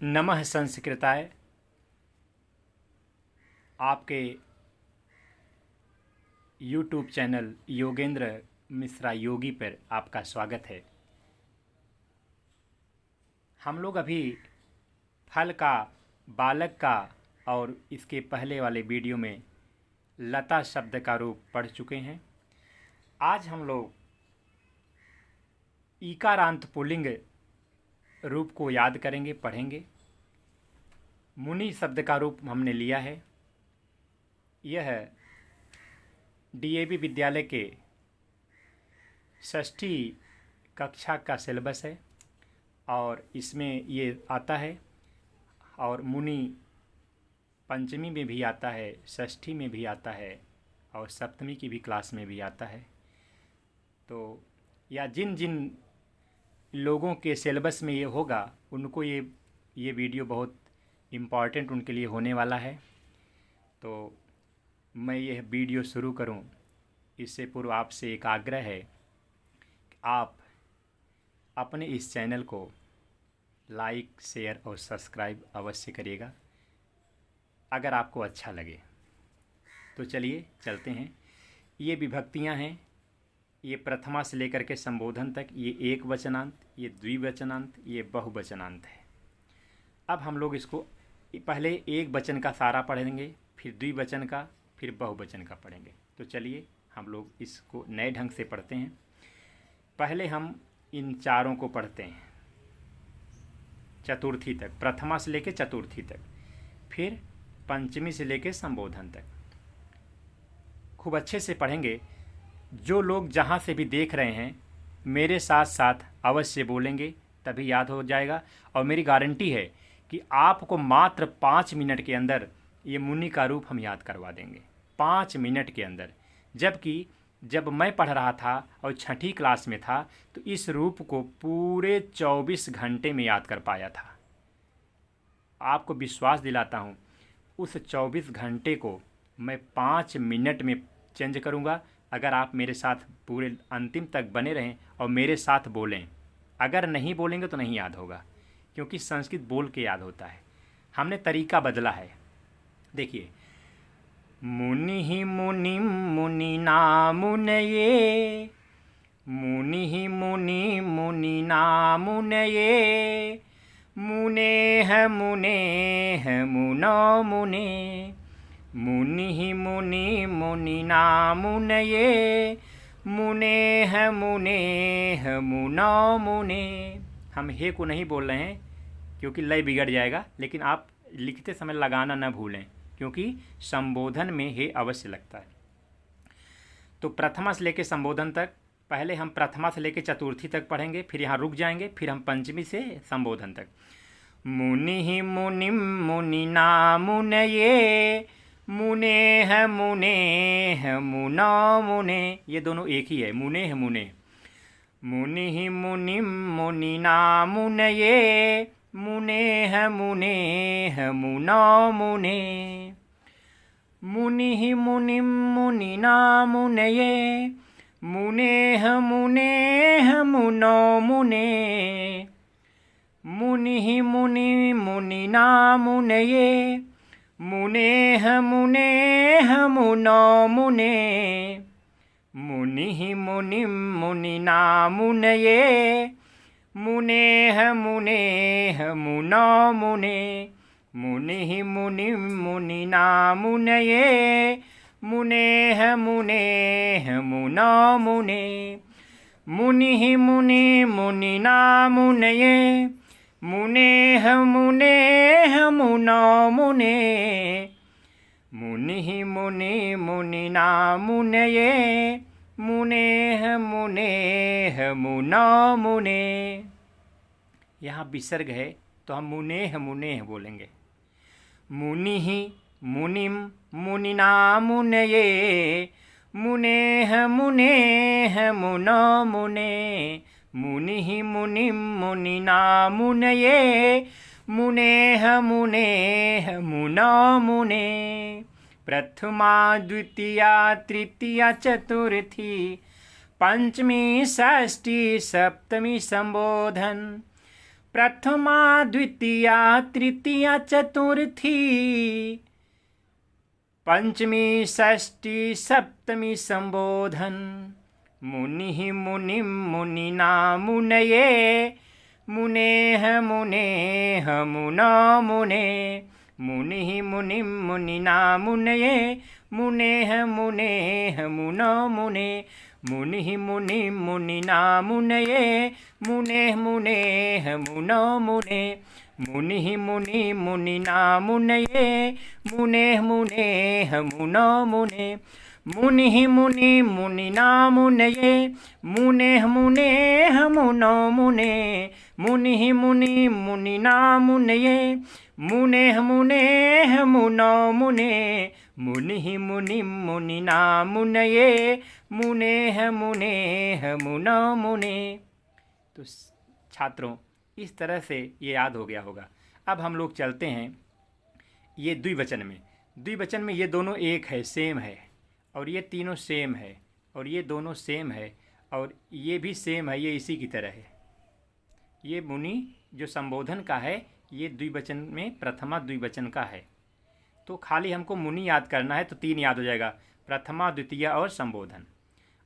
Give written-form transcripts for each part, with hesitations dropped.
नमः संस्कृताय। आपके यूट्यूब चैनल योगेंद्र मिश्रा योगी पर आपका स्वागत है। हम लोग अभी फल का, बालक का और इसके पहले वाले वीडियो में लता शब्द का रूप पढ़ चुके हैं। आज हम लोग ईकारांत पुल्लिंग रूप को याद करेंगे, पढ़ेंगे। मुनि शब्द का रूप हमने लिया है। यह डीएवी विद्यालय के 6ठी कक्षा का सिलेबस है और इसमें ये आता है। और मुनि पंचमी में भी आता है, 6ठी में भी आता है और 7वीं की भी क्लास में भी आता है। तो या जिन जिन लोगों के सिलेबस में ये होगा उनको ये वीडियो बहुत इम्पॉर्टेंट उनके लिए होने वाला है। तो मैं यह वीडियो शुरू करूं इससे पूर्व आपसे एक आग्रह है कि आप अपने इस चैनल को लाइक, शेयर और सब्सक्राइब अवश्य करिएगा अगर आपको अच्छा लगे। तो चलिए चलते हैं। ये विभक्तियां हैं। ये प्रथमा से लेकर के संबोधन तक, ये एक वचनांत, ये द्विवचनांत, ये बहुवचनांत है। अब हम लोग इसको पहले एक वचन का सारा पढ़ेंगे, फिर द्विवचन का, फिर बहुवचन का पढ़ेंगे। तो चलिए हम लोग इसको नए ढंग से पढ़ते हैं। पहले हम इन चारों को पढ़ते हैं चतुर्थी तक, प्रथमा से लेकर चतुर्थी तक, फिर पंचमी से लेकर संबोधन तक। खूब अच्छे से पढ़ेंगे। जो लोग जहाँ से भी देख रहे हैं मेरे साथ साथ अवश्य बोलेंगे, तभी याद हो जाएगा। और मेरी गारंटी है कि आपको मात्र 5 मिनट के अंदर ये मुनि का रूप हम याद करवा देंगे, 5 मिनट के अंदर। जबकि जब मैं पढ़ रहा था और 6ठी क्लास में था तो इस रूप को पूरे 24 घंटे में याद कर पाया था। आपको विश्वास दिलाता हूँ, उस 24 घंटे को मैं 5 मिनट में चेंज करूँगा अगर आप मेरे साथ पूरे अंतिम तक बने रहें और मेरे साथ बोलें। अगर नहीं बोलेंगे तो नहीं याद होगा, क्योंकि संस्कृत बोल के याद होता है। हमने तरीका बदला है। देखिए, मुनि मुनि मुनिना मुनये, मुनि मुनि मुनिना मुनये, मुनेह मुनेह मुनो मुने, मुनि मुनि मुनिना मुनये, मुनेह मुनेह मुनो मुने। हम हे को नहीं बोल रहे हैं क्योंकि लय बिगड़ जाएगा, लेकिन आप लिखते समय लगाना न भूलें क्योंकि संबोधन में हे अवश्य लगता है। तो प्रथमा से लेकर संबोधन तक, पहले हम प्रथमा से लेकर चतुर्थी तक पढ़ेंगे, फिर यहाँ रुक जाएंगे, फिर हम पंचमी से संबोधन तक। मुनि मुनि मुनिना मुनये, मुनेह मुनेह मुनो मुने। ये दोनों एक ही है, मुनेह मुने। मुनि मुनि मुनिना मुनये, मुनेह मुनेह मुनो मुने, मुनि मुनि मुनिना मुनये, मुनेह मुनेह मुनो मुने, मुनि मुनि मुनिना मुनये, मुनेह मुनेह मुनो मुने, मुनि मुनि मुनिना मुनये, मुनेह मुनेह मुनो मुने, मुनि मुनि मुनिना मुनये, मुनेह मुनेह मुनो मुने, मुनि मुनि मुनिना मुनये, मुनेह मुनेह मुनो मुने, मुनि मुनि मुनिना मुनये, मुनेह मुनेह मुनो मुने। यहाँ विसर्ग है तो हम मुनेह मुनेह बोलेंगे। मुनि मुनिम मुनिना मुनये, मुनेह मुनेह मुनो मुने, मुनि मुनि मुनिना मुनये, मुनेह मुनेह मुनो मुने। प्रथमा द्वितीया तृतीया चतुर्थी पंचमी षष्ठी सप्तमी संबोधन, प्रथमा द्वितीया तृतीया चतुर्थी पंचमी षष्ठी सप्तमी संबोधन। मुनि मुनिम मुनिना मुनये मुनेह मुनेह मुना मुने। मुनि मुनिम मुनिना मुनये मुनेह मुनेह मुना मुने। मुनि मुनि मुनिना मुनये मुनेह मुनेह मुना मुने। मुनि मुनि मुनिना मुनये मुनेह मुनेह मुना मुने। मुनि मुनि मुनिना मुनये मुनेह मुनेह मुना मुने। मुनि मुनि मुनिना मुनये मुनेह मुनेह मुना मुने। मुनि मुनि मुनिना मुनये मुनेह मुनेह मुना मुने। तो छात्रों, इस तरह से ये याद हो गया होगा। अब हम लोग चलते हैं ये द्विवचन में। द्विवचन में ये दोनों एक है, सेम है, और ये तीनों सेम है, और ये दोनों सेम है, और ये भी सेम है, ये इसी की तरह है। ये मुनि जो संबोधन का है, ये द्विवचन में प्रथमा द्विवचन का है। तो खाली हमको मुनि याद करना है तो तीन याद हो जाएगा, प्रथमा द्वितीय और संबोधन।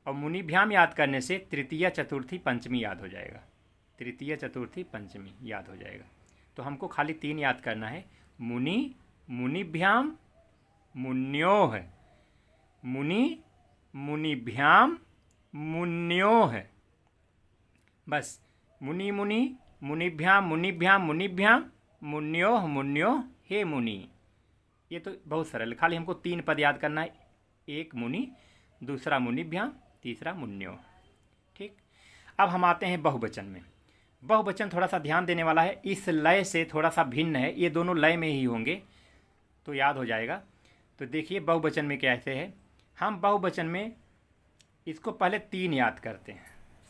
और मुनिभ्याम याद करने से तृतीया चतुर्थी पंचमी याद हो जाएगा। तृतीय चतुर्थी पंचमी याद हो जाएगा। तो हमको खाली तीन याद करना है, मुनि, मुनिभ्याम, मुन्योः। मुनि, मुनिभ्याम, मुन्योः। बस मुनि मुनि मुनिभ्याम मुनिभ्याम मुनिभ्याम मुन्योः मुन्योः हे मुनि। ये तो बहुत सरल, खाली हमको तीन पद याद करना है, एक मुनि, दूसरा मुनिभ्याम, तीसरा मुन्योः। ठीक। अब हम आते हैं बहुवचन में। बहुवचन थोड़ा सा ध्यान देने वाला है, इस लय से थोड़ा सा भिन्न है, ये दोनों लय में ही होंगे तो याद हो जाएगा। तो देखिए बहुवचन में कैसे है। हम बहुवचन में इसको पहले तीन याद करते हैं,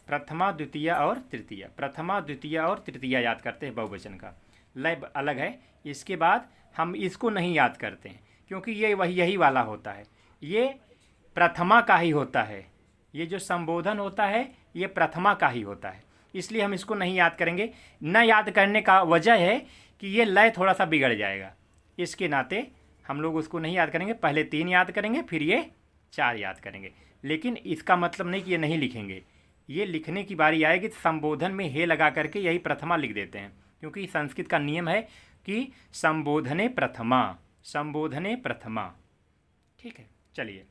प्रथमा द्वितीय और तृतीय। प्रथमा द्वितीय और तृतीय याद करते हैं बहुवचन का, लय अलग है। इसके बाद हम इसको नहीं याद करते हैं क्योंकि ये यही वाला होता है, ये प्रथमा का ही होता है। ये जो संबोधन होता है ये प्रथमा का ही होता है, इसलिए हम इसको नहीं याद करेंगे। न याद करने का वजह है कि ये लय थोड़ा सा बिगड़ जाएगा, इसके नाते हम लोग उसको नहीं याद करेंगे। पहले तीन याद करेंगे, फिर ये चार याद करेंगे। लेकिन इसका मतलब नहीं कि ये नहीं लिखेंगे, ये लिखने की बारी आएगी तो संबोधन में हे लगा करके यही प्रथमा लिख देते हैं, क्योंकि संस्कृत का नियम है कि संबोधने प्रथमा, संबोधने प्रथमा। ठीक है, चलिए।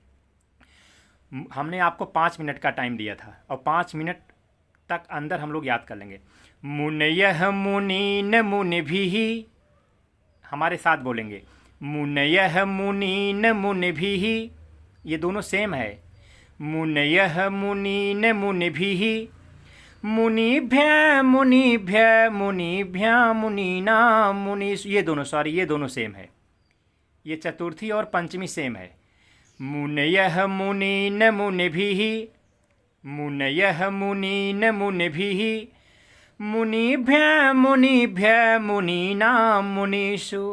हमने आपको 5 मिनट का टाइम दिया था और 5 मिनट तक अंदर हम लोग याद कर लेंगे। मुनयः मुनीन मुनिभिः, हमारे साथ बोलेंगे, मुनयः मुनीन मुनिभिः। ये दोनों सेम है। मुनयः मुनीन मुनिभिः मुनिभ्य मुनिभ्य मुनिभ्या मुनीना मुनीष। ये दोनों सेम है। ये चतुर्थी और पंचमी सेम है। मुनयः मुनीन मुनिभिः मुनयः मुनीन मुनिभिः मुनिभ्य मुनिभ्य मुनीना मुनीषु।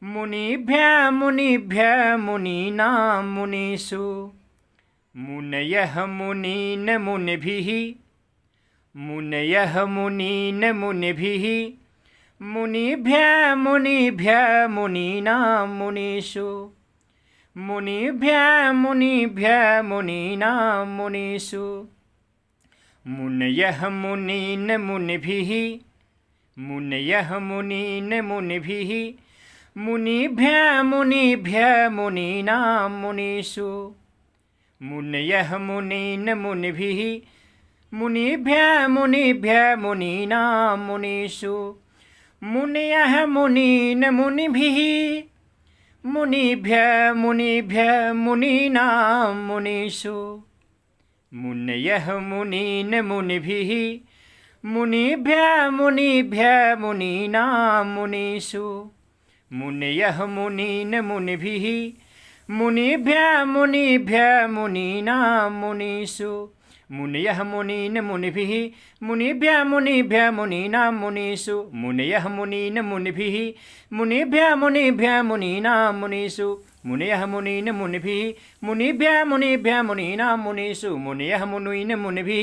मुनिभ्य मुनिभ्य मुनीना मुनीषु। मुनयः मुनीन मुनिभिः मुनयः मुनीन मुनिभिः मुनिभ्य मुनिभ्य मुनीना मुनीषु। मुनिभ्य मुनिभ्य मुनीना मुनीषु। मुनयः मुनीन मुनिभिः मुनयः मुनीन मुनिभिः मुनिभ्य मुनिभ्य मुनीना मुनीषु। मुनयः मुनीन मुनिभिः मुनिभ्य मुनिभ्य मुनीना मुनीषु। मुनयः मुनीन मुनिभिः मुनिभ्य मुनिभ्य मुनीना मुनीषु। मुनयः मुनीन मुनिभिः मुनिभ्य मुनिभ्य मुनीना मुनीषु। मुनयः मुनीन मुनिभिः मुनिभ्य मुनिभ्य मुनीना मुनीषु। मुनयः मुनीन मुनिभिः मुनिभ्य मुनिभ्य मुनीना मुनीषु। मुनयः मुनीन मुनिभिः मुनिभ्य मुनिभ्य मुनीना मुनीषु। मुनयः मुनीन् मुनिभिः मुनिभ्यः मुनिभ्यः मुनीनां मुनीषु मुनयः मुनीन् मुनिभिः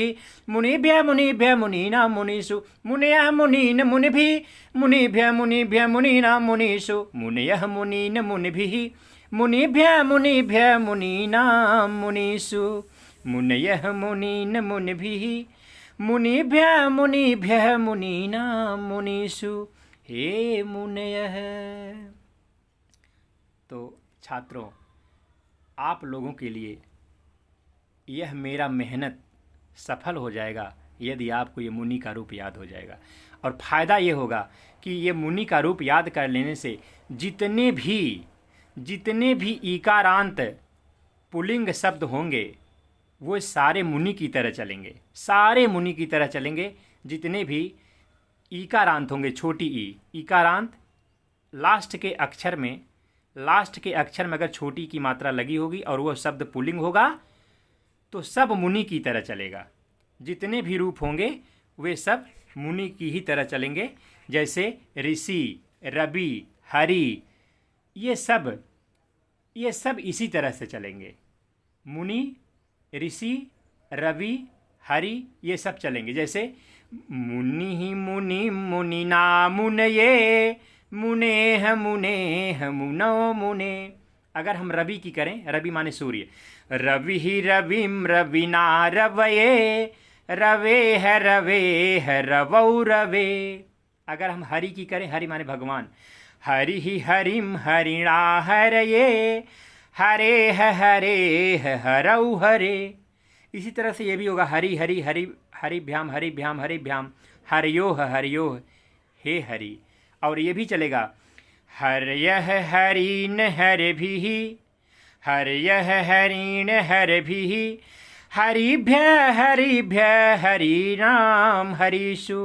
मुनिभ्यः मुनिभ्यः मुनीनां मुनीषु मुनयः मुनीन् मुनिभिः मुनिभ्यः मुनिभ्यः मुनीनां मुनीषु मुनयः मुनीन् मुनिभिः मुनिभ्यः मुनिभ्यः मुनीनां मुनीषु मुनयः मुनीन् मुनिभिः मुनिभ्यः मुनिभ्यः मुनीनां मुनीषु हे मुनयः। तो छात्रों, आप लोगों के लिए यह मेरा मेहनत सफल हो जाएगा यदि आपको ये मुनि का रूप याद हो जाएगा। और फ़ायदा ये होगा कि ये मुनि का रूप याद कर लेने से जितने भी ईकारांत पुल्लिंग शब्द होंगे वो सारे मुनि की तरह चलेंगे, सारे मुनि की तरह चलेंगे। जितने भी ईकारांत होंगे, छोटी ईकारांत लास्ट के अक्षर में अगर छोटी की मात्रा लगी होगी और वह शब्द पुल्लिंग होगा तो सब मुनि की तरह चलेगा। जितने भी रूप होंगे वे सब मुनि की ही तरह चलेंगे। जैसे ऋषि, रवि, हरि, ये सब इसी तरह से चलेंगे। मुनि, ऋषि, रवि, हरि ये सब चलेंगे। जैसे मुनि मुनि मुनिना मुनये मुनेह मुनेह मुनो मुने। अगर हम रवि की करें, रवि माने सूर्य, रवि ही रविम रविना रवये रवेह रवेह रवौ रवे। अगर हम हरि की करें, हरि माने भगवान, हरि ही हरिम हरिणा हरये हरेह हरेह हरौ हरे। इसी तरह से ये भी होगा हरि हरि हरि हरिभ्याम हरिभ्याम हरिभ्याम हरियोह हरियोह हे हरि। और ये भी चलेगा हरयः हरीन हरभिः हरयः हरीन हरभिः हरिभ्यः हरिभ्यः हरीनां हरीषु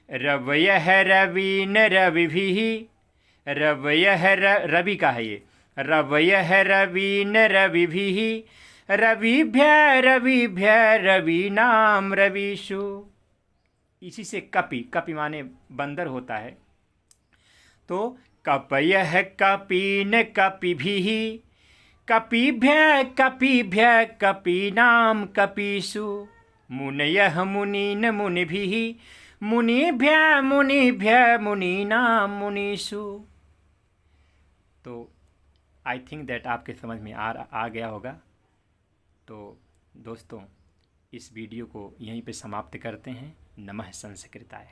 रवयः रवीन रविभिः रवयः रवि का है ये, रवयः रवीन रविभिः रविभ्यः रविभ्यः रवीनां रविषु। इसी से कपि माने बंदर होता है। तो कपयः कपीन कपिभिः कपिभ्यः कपिभ्यः कपीनां कपीषु मुनयः मुनीन् मुनिभिः मुनिभ्यः मुनिभ्यः मुनीनां मुनीषु। तो आई थिंक दैट आपके समझ में आ गया होगा। तो दोस्तों, इस वीडियो को यहीं पे समाप्त करते हैं। नमः संस्कृताय।